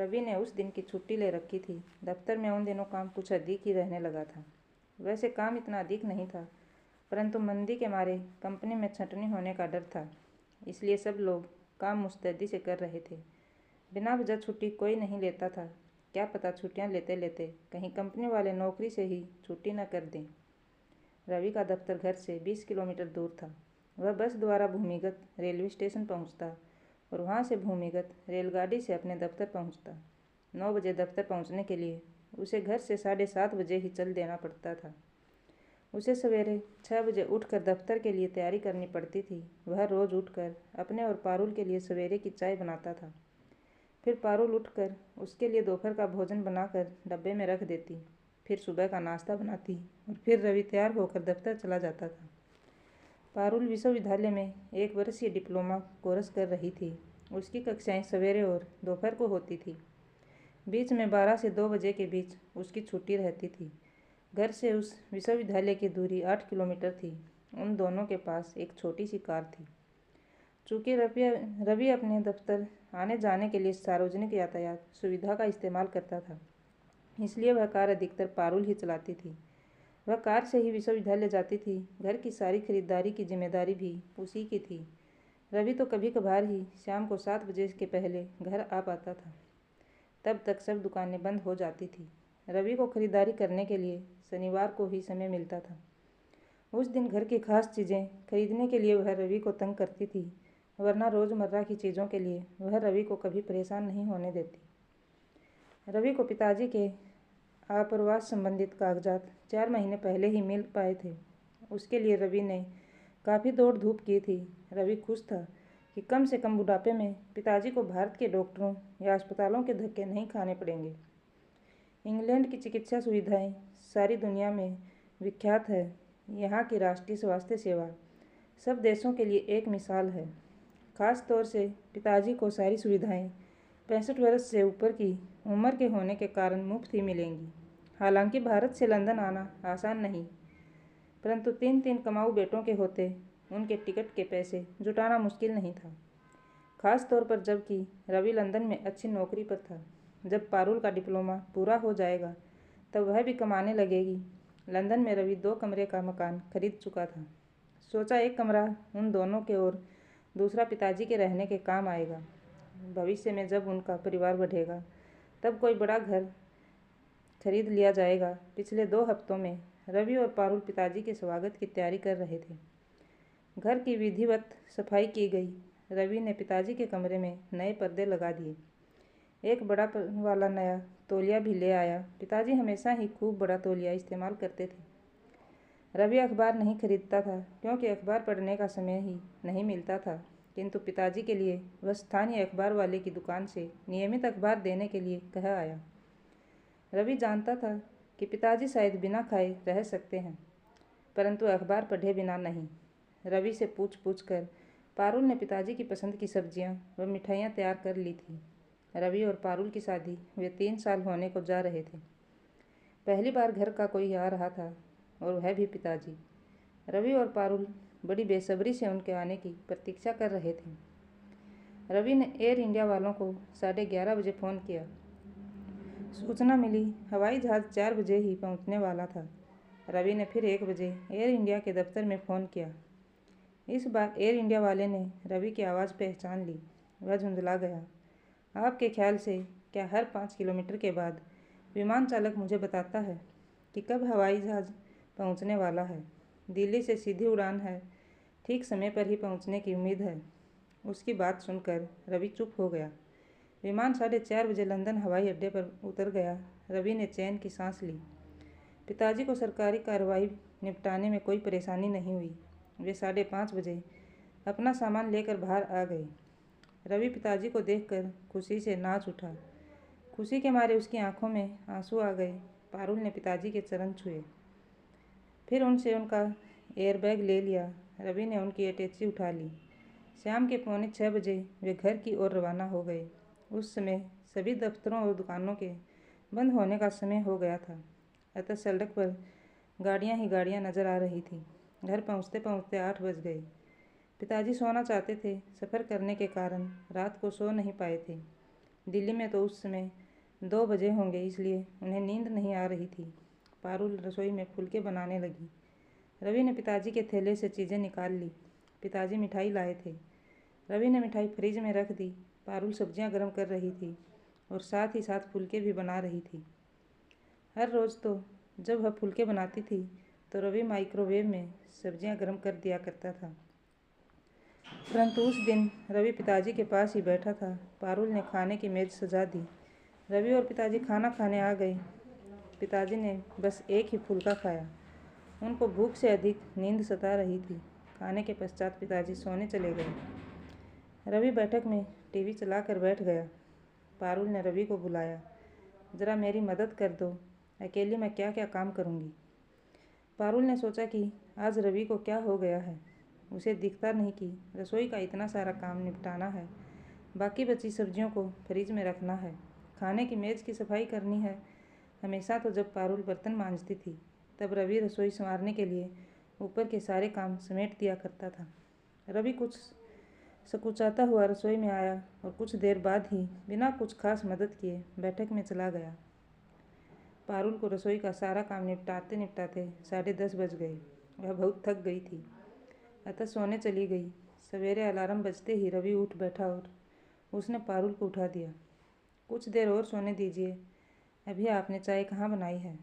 रवि ने उस दिन की छुट्टी ले रखी थी। दफ्तर में उन दिनों काम कुछ अधिक ही रहने लगा था। वैसे काम इतना अधिक नहीं था, परंतु मंदी के मारे कंपनी में छंटनी होने का डर था, इसलिए सब लोग काम मुस्तैदी से कर रहे थे। बिना वजह छुट्टी कोई नहीं लेता था। क्या पता छुट्टियां लेते लेते कहीं कंपनी वाले नौकरी से ही छुट्टी न कर दें। रवि का दफ्तर घर से 20 किलोमीटर दूर था। वह बस द्वारा भूमिगत रेलवे स्टेशन पहुंचता और वहां से भूमिगत रेलगाड़ी से अपने दफ्तर पहुंचता। 9 बजे दफ्तर पहुंचने के लिए उसे घर से 7:30 बजे ही चल देना पड़ता था। उसे सवेरे 6 बजे उठकर दफ्तर के लिए तैयारी करनी पड़ती थी। वह रोज़ उठकर अपने और पारुल के लिए सवेरे की चाय बनाता था। फिर पारुल उठकर उसके लिए दोपहर का भोजन बनाकर डब्बे में रख देती। फिर सुबह का नाश्ता बनाती और फिर रवि तैयार होकर दफ्तर चला जाता था। पारुल विश्वविद्यालय में 1 वर्षीय डिप्लोमा कोर्स कर रही थी। उसकी कक्षाएं सवेरे और दोपहर को होती थी। बीच में 12 से 2 बजे के बीच उसकी छुट्टी रहती थी। घर से उस विश्वविद्यालय की दूरी 8 किलोमीटर थी। उन दोनों के पास एक छोटी सी कार थी। चूँकि रवि अपने दफ्तर आने जाने के लिए सार्वजनिक यातायात सुविधा का इस्तेमाल करता था, इसलिए वह कार अधिकतर पारुल ही चलाती थी। वह कार से ही विश्वविद्यालय जाती थी। घर की सारी खरीदारी की जिम्मेदारी भी उसी की थी। रवि तो कभी कभार ही शाम को 7 बजे के पहले घर आ पाता था। तब तक सब दुकानें बंद हो जाती थी। रवि को खरीदारी करने के लिए शनिवार को ही समय मिलता था। उस दिन घर की खास चीज़ें खरीदने के लिए वह रवि को तंग करती थी, वरना रोज़मर्रा की चीज़ों के लिए वह रवि को कभी परेशान नहीं होने देती। रवि को पिताजी के आप्रवास संबंधित कागजात 4 महीने पहले ही मिल पाए थे। उसके लिए रवि ने काफ़ी दौड़ धूप की थी। रवि खुश था कि कम से कम बुढ़ापे में पिताजी को भारत के डॉक्टरों या अस्पतालों के धक्के नहीं खाने पड़ेंगे। इंग्लैंड की चिकित्सा सुविधाएं सारी दुनिया में विख्यात है। यहाँ की राष्ट्रीय स्वास्थ्य सेवा सब देशों के लिए एक मिसाल है। खास तौर से पिताजी को सारी सुविधाएं 65 वर्ष से ऊपर की उम्र के होने के कारण मुफ्त ही मिलेंगी। हालांकि भारत से लंदन आना आसान नहीं, परंतु 3-3 कमाऊ बेटों के होते उनके टिकट के पैसे जुटाना मुश्किल नहीं था। खास तौर पर जबकि रवि लंदन में अच्छी नौकरी पर था। जब पारुल का डिप्लोमा पूरा हो जाएगा तब वह भी कमाने लगेगी। लंदन में रवि 2 कमरे का मकान खरीद चुका था। सोचा एक कमरा उन दोनों के और दूसरा पिताजी के रहने के काम आएगा। भविष्य में जब उनका परिवार बढ़ेगा तब कोई बड़ा घर खरीद लिया जाएगा। पिछले 2 हफ्तों में रवि और पारुल पिताजी के स्वागत की तैयारी कर रहे थे। घर की विधिवत सफाई की गई। रवि ने पिताजी के कमरे में नए पर्दे लगा दिए। एक बड़ा वाला नया तौलिया भी ले आया। पिताजी हमेशा ही खूब बड़ा तौलिया इस्तेमाल करते थे। रवि अखबार नहीं खरीदता था क्योंकि अखबार पढ़ने का समय ही नहीं मिलता था, किंतु पिताजी के लिए वह स्थानीय अखबार वाले की दुकान से नियमित अखबार देने के लिए कह आया। रवि जानता था कि पिताजी शायद बिना खाए रह सकते हैं, परंतु अखबार पढ़े बिना नहीं। रवि से पूछ पूछ कर पारुल ने पिताजी की पसंद की सब्जियां व मिठाइयां तैयार कर ली थी। रवि और पारुल की शादी वे 3 साल होने को जा रहे थे। पहली बार घर का कोई आ रहा था और वह भी पिताजी। रवि और पारुल बड़ी बेसब्री से उनके आने की प्रतीक्षा कर रहे थे। रवि ने एयर इंडिया वालों को 11:30 बजे फ़ोन किया। सूचना मिली हवाई जहाज़ 4 बजे ही पहुंचने वाला था। रवि ने फिर 1 बजे एयर इंडिया के दफ्तर में फ़ोन किया। इस बार एयर इंडिया वाले ने रवि की आवाज़ पहचान ली। वह झुंझला गया। आपके ख्याल से क्या हर 5 किलोमीटर के बाद विमान चालक मुझे बताता है कि कब हवाई जहाज़ पहुंचने वाला है? दिल्ली से सीधी उड़ान है, ठीक समय पर ही पहुंचने की उम्मीद है। उसकी बात सुनकर रवि चुप हो गया। विमान 4:30 बजे लंदन हवाई अड्डे पर उतर गया। रवि ने चैन की सांस ली। पिताजी को सरकारी कार्रवाई निपटाने में कोई परेशानी नहीं हुई। वे 5:30 बजे अपना सामान लेकर बाहर आ गए। रवि पिताजी को देखकर खुशी से नाच उठा। खुशी के मारे उसकी आंखों में आंसू आ गए। पारुल ने पिताजी के चरण छुए, फिर उनसे उनका एयरबैग ले लिया। रवि ने उनकी अटैची उठा ली। शाम के 5:45 बजे वे घर की ओर रवाना हो गए। उस समय सभी दफ्तरों और दुकानों के बंद होने का समय हो गया था, अतः सड़क पर गाड़ियां ही गाड़ियां नजर आ रही थी। घर पहुंचते पहुंचते 8 बज गए। पिताजी सोना चाहते थे। सफ़र करने के कारण रात को सो नहीं पाए थे। दिल्ली में तो उस समय 2 बजे होंगे, इसलिए उन्हें नींद नहीं आ रही थी। पारुल रसोई में फुलके बनाने लगी। रवि ने पिताजी के थैले से चीज़ें निकाल ली। पिताजी मिठाई लाए थे। रवि ने मिठाई फ्रिज में रख दी। पारुल सब्जियां गर्म कर रही थी और साथ ही साथ फुलके भी बना रही थी। हर रोज़ तो जब वह फुलके बनाती थी तो रवि माइक्रोवेव में सब्जियां गर्म कर दिया करता था, परंतु उस दिन रवि पिताजी के पास ही बैठा था। पारुल ने खाने की मेज़ सजा दी। रवि और पिताजी खाना खाने आ गए। पिताजी ने बस एक ही फुलका खाया। उनको भूख से अधिक नींद सता रही थी। खाने के पश्चात पिताजी सोने चले गए। रवि बैठक में टीवी चलाकर बैठ गया। पारुल ने रवि को बुलाया। ज़रा मेरी मदद कर दो, अकेली मैं क्या क्या काम करूँगी। पारुल ने सोचा कि आज रवि को क्या हो गया है। उसे दिखता नहीं कि रसोई का इतना सारा काम निपटाना है, बाकी बची सब्जियों को फ्रिज में रखना है, खाने की मेज़ की सफाई करनी है। हमेशा तो जब पारुल बर्तन मांजती थी तब रवि रसोई संवारने के लिए ऊपर के सारे काम समेट दिया करता था। रवि कुछ सकुचाता हुआ रसोई में आया और कुछ देर बाद ही बिना कुछ खास मदद किए बैठक में चला गया। पारुल को रसोई का सारा काम निपटाते निपटाते 10:30 बज गए। वह बहुत थक गई थी, अतः सोने चली गई। सवेरे अलार्म बजते ही रवि उठ बैठा और उसने पारुल को उठा दिया। कुछ देर और सोने दीजिए, अभी आपने चाय कहाँ बनाई है।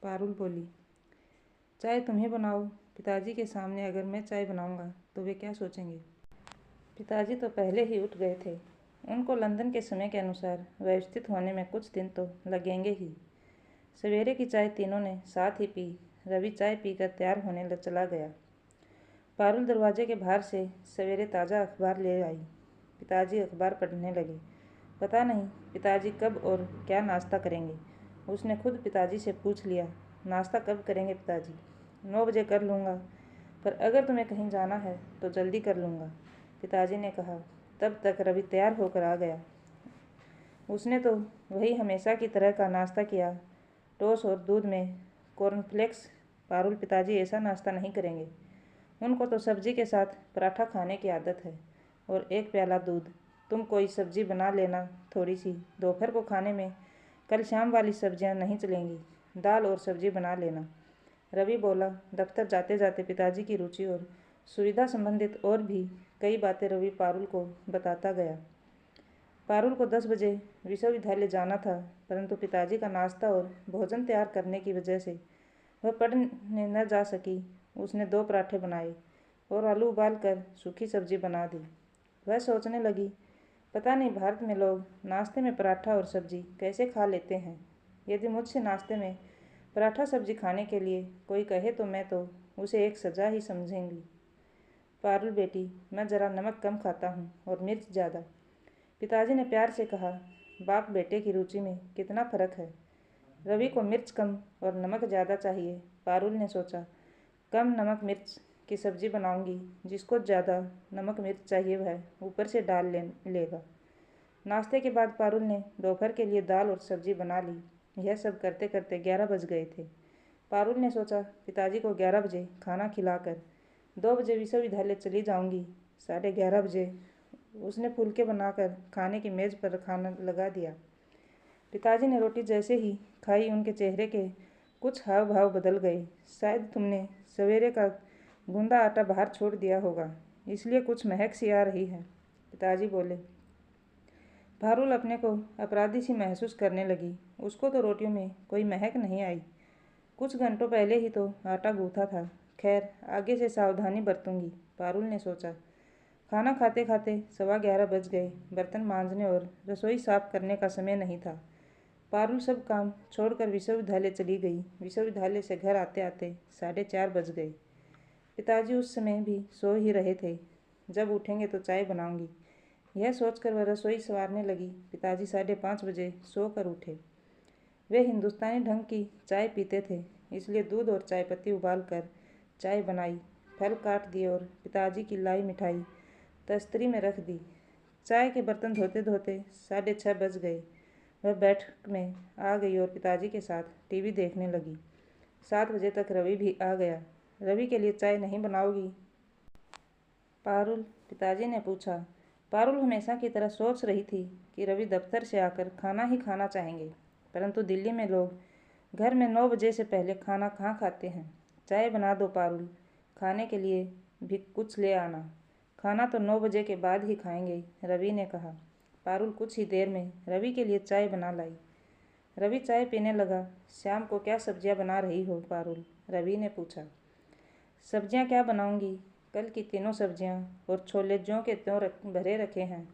पारुल बोली, चाय तुम्हें बनाओ। पिताजी के सामने अगर मैं चाय बनाऊंगा तो वे क्या सोचेंगे। पिताजी तो पहले ही उठ गए थे। उनको लंदन के समय के अनुसार व्यवस्थित होने में कुछ दिन तो लगेंगे ही। सवेरे की चाय तीनों ने साथ ही पी। रवि चाय पीकर तैयार होने चला गया। पारुल दरवाजे के बाहर से सवेरे ताज़ा अखबार ले आई। पिताजी अखबार पढ़ने लगे। पता नहीं पिताजी कब और क्या नाश्ता करेंगे। उसने खुद पिताजी से पूछ लिया, नाश्ता कब करेंगे पिताजी। 9 बजे कर लूँगा, पर अगर तुम्हें कहीं जाना है तो जल्दी कर लूँगा, पिताजी ने कहा। तब तक रवि तैयार होकर आ गया। उसने तो वही हमेशा की तरह का नाश्ता किया, टोस्ट और दूध में कॉर्नफ्लेक्स। पारुल पिताजी ऐसा नाश्ता नहीं करेंगे। उनको तो सब्जी के साथ पराठा खाने की आदत है और एक प्याला दूध। तुम कोई सब्जी बना लेना थोड़ी सी, दोपहर को खाने में कल शाम वाली सब्जियां नहीं चलेंगी, दाल और सब्जी बना लेना, रवि बोला। दफ्तर जाते जाते पिताजी की रुचि और सुविधा संबंधित और भी कई बातें रवि पारुल को बताता गया। पारुल को 10 बजे विश्वविद्यालय जाना था, परंतु पिताजी का नाश्ता और भोजन तैयार करने की वजह से वह पढ़ने न जा सकी। उसने 2 पराठे बनाए और आलू उबाल कर सूखी सब्जी बना दी। वह सोचने लगी, पता नहीं भारत में लोग नाश्ते में पराठा और सब्जी कैसे खा लेते हैं। यदि मुझसे नाश्ते में पराठा सब्जी खाने के लिए कोई कहे तो मैं तो उसे एक सज़ा ही समझूंगी। पारुल बेटी, मैं ज़रा नमक कम खाता हूँ और मिर्च ज़्यादा, पिताजी ने प्यार से कहा। बाप बेटे की रुचि में कितना फ़र्क है। रवि को मिर्च कम और नमक ज़्यादा चाहिए। पारुल ने सोचा, कम नमक मिर्च की सब्ज़ी बनाऊंगी, जिसको ज़्यादा नमक मिर्च चाहिए वह ऊपर से डाल लेगा। नाश्ते के बाद पारुल ने दोपहर के लिए दाल और सब्ज़ी बना ली। यह सब करते करते 11 बज गए थे। पारुल ने सोचा, पिताजी को 11 बजे खाना खिलाकर 2 बजे विश्वविद्यालय चली जाऊंगी। 11:30 बजे उसने फुलके बनाकर खाने की मेज़ पर खाना लगा दिया। पिताजी ने रोटी जैसे ही खाई, उनके चेहरे के कुछ हाव भाव बदल गए। शायद तुमने सवेरे का गूंदा आटा बाहर छोड़ दिया होगा, इसलिए कुछ महक सी आ रही है, पिताजी बोले। पारुल अपने को अपराधी सी महसूस करने लगी। उसको तो रोटियों में कोई महक नहीं आई। कुछ घंटों पहले ही तो आटा गूंथा था। खैर, आगे से सावधानी बरतूंगी, पारुल ने सोचा। खाना खाते खाते 11:15 बज गए। बर्तन मांजने और रसोई साफ करने का समय नहीं था। पारुल सब काम छोड़कर विश्वविद्यालय चली गई। विश्वविद्यालय से घर आते आते 4:30 बज गए। पिताजी उस समय भी सो ही रहे थे। जब उठेंगे तो चाय बनाऊंगी, यह सोचकर वह रसोई संवारने लगी। पिताजी 5:30 बजे सोकर उठे। वे हिंदुस्तानी ढंग की चाय पीते थे, इसलिए दूध और चाय पत्ती उबाल कर चाय बनाई, फल काट दिए और पिताजी की लाई मिठाई तस्तरी में रख दी। चाय के बर्तन धोते धोते 6:30 बज गए। वह बैठक में आ गई और पिताजी के साथ टीवी देखने लगी। 7 बजे तक रवि भी आ गया। रवि के लिए चाय नहीं बनाओगी, पारुल, पिताजी ने पूछा। पारुल हमेशा की तरह सोच रही थी कि रवि दफ्तर से आकर खाना ही खाना चाहेंगे, परंतु दिल्ली में लोग घर में 9 बजे से पहले खाना कहाँ खाते हैं। चाय बना दो पारुल, खाने के लिए भी कुछ ले आना। खाना तो 9 बजे के बाद ही खाएंगे, रवि ने कहा। पारुल कुछ ही देर में रवि के लिए चाय बना लाई। रवि चाय पीने लगा। शाम को क्या सब्जियां बना रही हो पारुल, रवि ने पूछा। सब्जियां क्या बनाऊंगी, कल की तीनों सब्जियां और छोले ज्यों के त्यों भरे रखे हैं।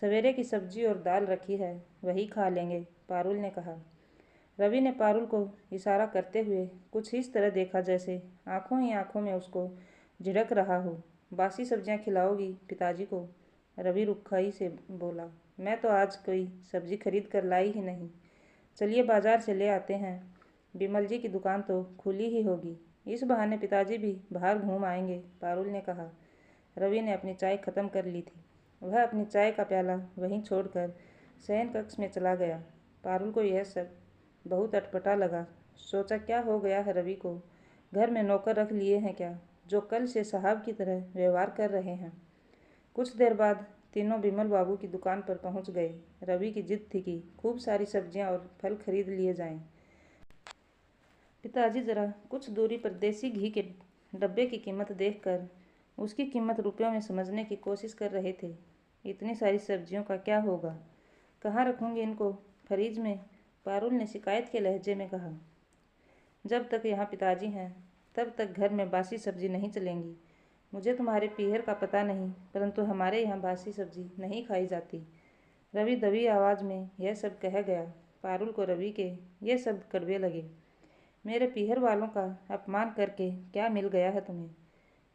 सवेरे की सब्जी और दाल रखी है, वही खा लेंगे, पारुल ने कहा। रवि ने पारुल को इशारा करते हुए कुछ इस तरह देखा जैसे आंखों ही आंखों में उसको झिड़क रहा हो। बासी सब्जियां खिलाओगी पिताजी को, रवि रुखाई से बोला। मैं तो आज कोई सब्जी खरीद कर लाई ही नहीं। चलिए बाजार से ले आते हैं, बिमल जी की दुकान तो खुली ही होगी। इस बहाने पिताजी भी बाहर घूम आएंगे, पारुल ने कहा। रवि ने अपनी चाय खत्म कर ली थी। वह अपनी चाय का प्याला वहीं छोड़कर शयन कक्ष में चला गया। पारुल को यह सब बहुत अटपटा लगा। सोचा क्या हो गया है रवि को, घर में नौकर रख लिए हैं क्या, जो कल से साहब की तरह व्यवहार कर रहे हैं। कुछ देर बाद तीनों बिमल बाबू की दुकान पर पहुंच गए। रवि की जिद थी कि खूब सारी सब्जियां और फल खरीद लिए जाएं। पिताजी जरा कुछ दूरी पर देसी घी के डब्बे की कीमत देखकर उसकी कीमत रुपयों में समझने की कोशिश कर रहे थे। इतनी सारी सब्जियों का क्या होगा, कहाँ रखूंगी इनको, फ्रिज में, पारुल ने शिकायत के लहजे में कहा। जब तक यहाँ पिताजी हैं तब तक घर में बासी सब्जी नहीं चलेंगी। मुझे तुम्हारे पीहर का पता नहीं, परंतु हमारे यहाँ बासी सब्जी नहीं खाई जाती, रवि दबी आवाज़ में यह सब कह गया। पारुल को रवि के ये शब्द कड़वे लगे। मेरे पीहर वालों का अपमान करके क्या मिल गया है तुम्हें,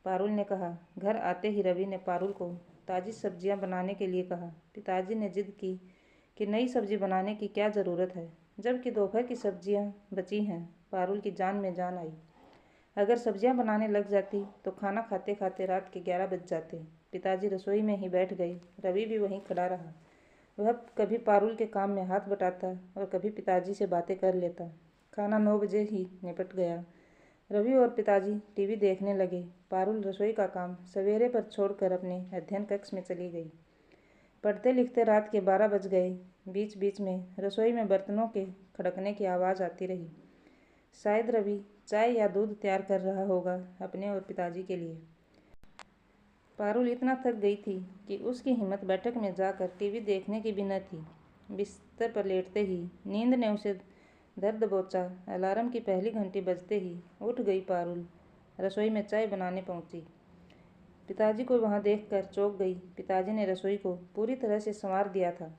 पारुल ने कहा। घर आते ही रवि ने पारुल को ताज़ी सब्जियां बनाने के लिए कहा। पिताजी ने जिद की कि नई सब्जी बनाने की क्या ज़रूरत है, जबकि दोपहर की सब्जियां बची हैं। पारुल की जान में जान आई। अगर सब्जियां बनाने लग जाती तो खाना खाते खाते रात के 11 बज जाते। पिताजी रसोई में ही बैठ गए। रवि भी वहीं खड़ा रहा। वह कभी पारुल के काम में हाथ बटाता और कभी पिताजी से बातें कर लेता। खाना 9 बजे ही निपट गया। रवि और पिताजी टीवी देखने लगे। पारुल रसोई का काम सवेरे पर छोड़कर अपने अध्ययन कक्ष में चली गई। पढ़ते लिखते रात के 12 बज गए। बीच बीच में रसोई में बर्तनों के खड़कने की आवाज़ आती रही। शायद रवि चाय या दूध तैयार कर रहा होगा अपने और पिताजी के लिए। पारुल इतना थक गई थी कि उसकी हिम्मत बैठक में जाकर टीवी देखने की भी न थी। बिस्तर पर लेटते ही नींद ने उसे धर दबोचा। अलार्म की पहली घंटी बजते ही उठ गई पारुल। रसोई में चाय बनाने पहुंची। पिताजी को वहां देखकर चौंक गई। पिताजी ने रसोई को पूरी तरह से संवार दिया था।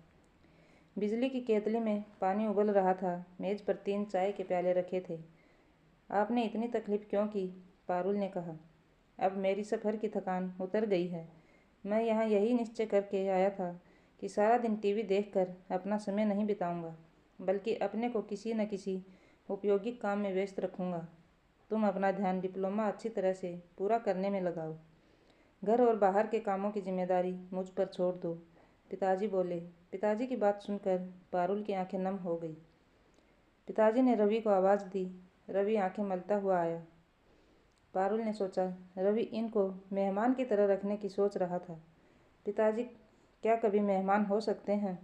बिजली की केतली में पानी उबल रहा था। मेज पर 3 चाय के प्याले रखे थे। आपने इतनी तकलीफ क्यों की, पारुल ने कहा। अब मेरी सफ़र की थकान उतर गई है। मैं यहाँ यही निश्चय करके आया था कि सारा दिन टीवी देखकर अपना समय नहीं बिताऊंगा, बल्कि अपने को किसी न किसी उपयोगी काम में व्यस्त रखूंगा। तुम अपना ध्यान डिप्लोमा अच्छी तरह से पूरा करने में लगाओ। घर और बाहर के कामों की जिम्मेदारी मुझ पर छोड़ दो, पिताजी बोले। पिताजी की बात सुनकर पारुल की आंखें नम हो गई। पिताजी ने रवि को आवाज़ दी। रवि आंखें मलता हुआ आया। पारुल ने सोचा, रवि इनको मेहमान की तरह रखने की सोच रहा था। पिताजी क्या कभी मेहमान हो सकते हैं?